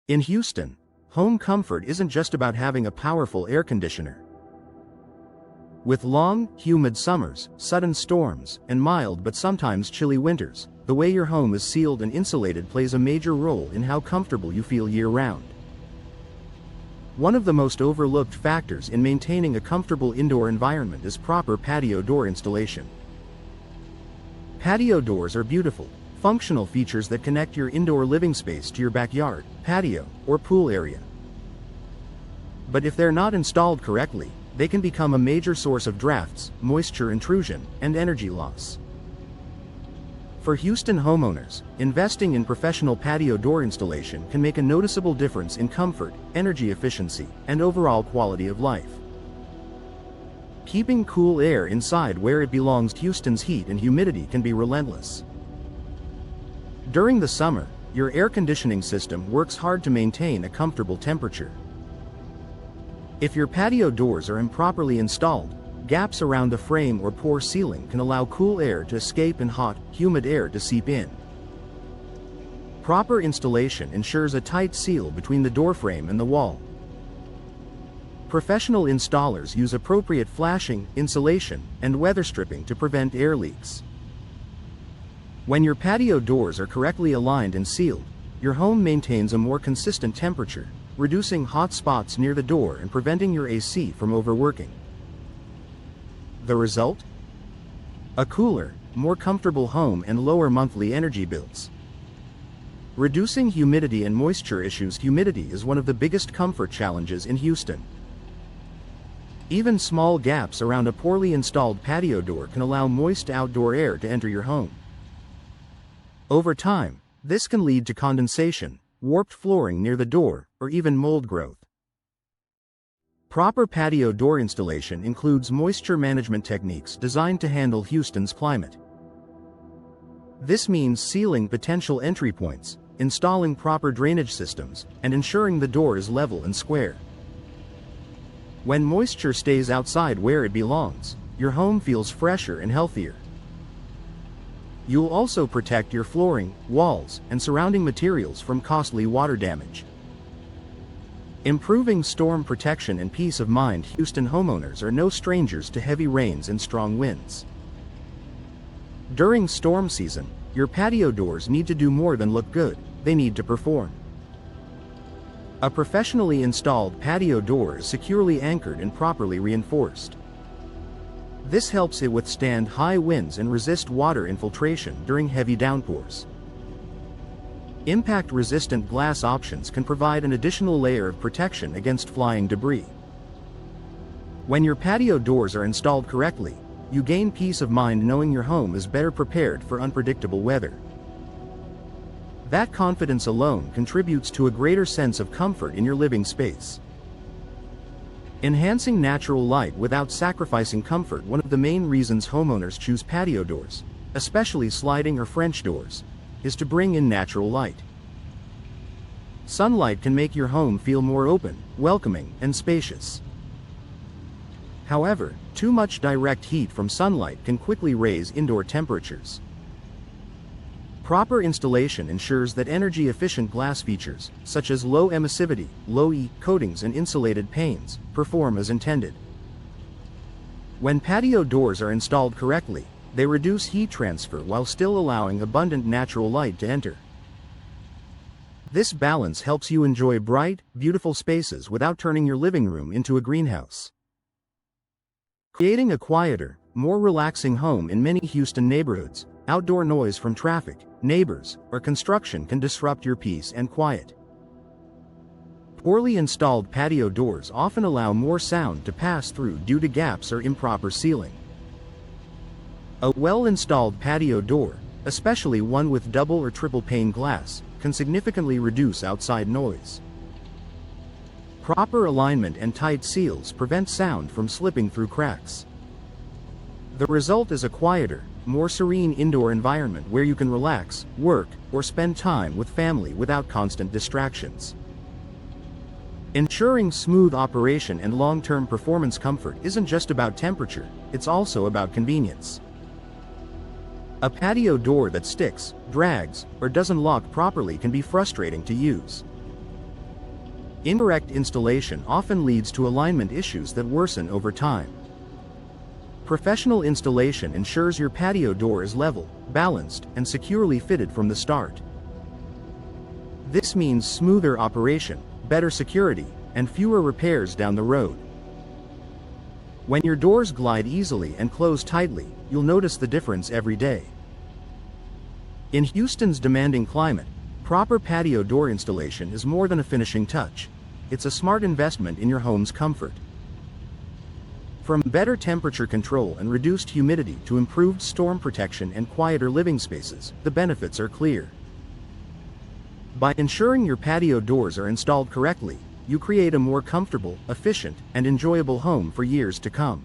In Houston, home comfort isn't just about having a powerful air conditioner. With long, humid summers, sudden storms, and mild but sometimes chilly winters, the way your home is sealed and insulated plays a major role in how comfortable you feel year-round. One of the most overlooked factors in maintaining a comfortable indoor environment is proper patio door installation. Patio doors are beautiful, functional features that connect your indoor living space to your backyard, patio, or pool area. But if they're not installed correctly, they can become a major source of drafts, moisture intrusion, and energy loss. For Houston homeowners, investing in professional patio door installation can make a noticeable difference in comfort, energy efficiency, and overall quality of life. Keeping cool air inside where it belongs. Houston's heat and humidity can be relentless. During the summer, your air conditioning system works hard to maintain a comfortable temperature. If your patio doors are improperly installed, gaps around the frame or poor sealing can allow cool air to escape and hot, humid air to seep in. Proper installation ensures a tight seal between the door frame and the wall. Professional installers use appropriate flashing, insulation, and weather stripping to prevent air leaks. When your patio doors are correctly aligned and sealed, your home maintains a more consistent temperature, reducing hot spots near the door and preventing your AC from overworking. The result? A cooler, more comfortable home and lower monthly energy bills. Reducing humidity and moisture issues. Humidity is one of the biggest comfort challenges in Houston. Even small gaps around a poorly installed patio door can allow moist outdoor air to enter your home. Over time, this can lead to condensation, warped flooring near the door, or even mold growth. Proper patio door installation includes moisture management techniques designed to handle Houston's climate. This means sealing potential entry points, installing proper drainage systems, and ensuring the door is level and square. When moisture stays outside where it belongs, your home feels fresher and healthier. You'll also protect your flooring, walls, and surrounding materials from costly water damage. Improving storm protection and peace of mind. Houston homeowners are no strangers to heavy rains and strong winds. During storm season, your patio doors need to do more than look good, they need to perform. A professionally installed patio door is securely anchored and properly reinforced. This helps it withstand high winds and resist water infiltration during heavy downpours. Impact-resistant glass options can provide an additional layer of protection against flying debris. When your patio doors are installed correctly, you gain peace of mind knowing your home is better prepared for unpredictable weather. That confidence alone contributes to a greater sense of comfort in your living space. Enhancing natural light without sacrificing comfort. One of the main reasons homeowners choose patio doors, especially sliding or French doors, is to bring in natural light. Sunlight can make your home feel more open, welcoming, and spacious. However, too much direct heat from sunlight can quickly raise indoor temperatures. Proper installation ensures that energy-efficient glass features, such as low emissivity, low E coatings and insulated panes, perform as intended. When patio doors are installed correctly, they reduce heat transfer while still allowing abundant natural light to enter. This balance helps you enjoy bright, beautiful spaces without turning your living room into a greenhouse. Creating a quieter, more relaxing home. In many Houston neighborhoods, outdoor noise from traffic, neighbors, or construction can disrupt your peace and quiet. Poorly installed patio doors often allow more sound to pass through due to gaps or improper sealing. A well-installed patio door, especially one with double or triple pane glass, can significantly reduce outside noise. Proper alignment and tight seals prevent sound from slipping through cracks. The result is a quieter, more serene indoor environment where you can relax, work, or spend time with family without constant distractions. Ensuring smooth operation and long-term performance. Comfort isn't just about temperature, it's also about convenience. A patio door that sticks, drags, or doesn't lock properly can be frustrating to use. Incorrect installation often leads to alignment issues that worsen over time. Professional installation ensures your patio door is level, balanced, and securely fitted from the start. This means smoother operation, better security, and fewer repairs down the road. When your doors glide easily and close tightly, you'll notice the difference every day. In Houston's demanding climate, proper patio door installation is more than a finishing touch. It's a smart investment in your home's comfort. From better temperature control and reduced humidity to improved storm protection and quieter living spaces, the benefits are clear. By ensuring your patio doors are installed correctly, you create a more comfortable, efficient, and enjoyable home for years to come.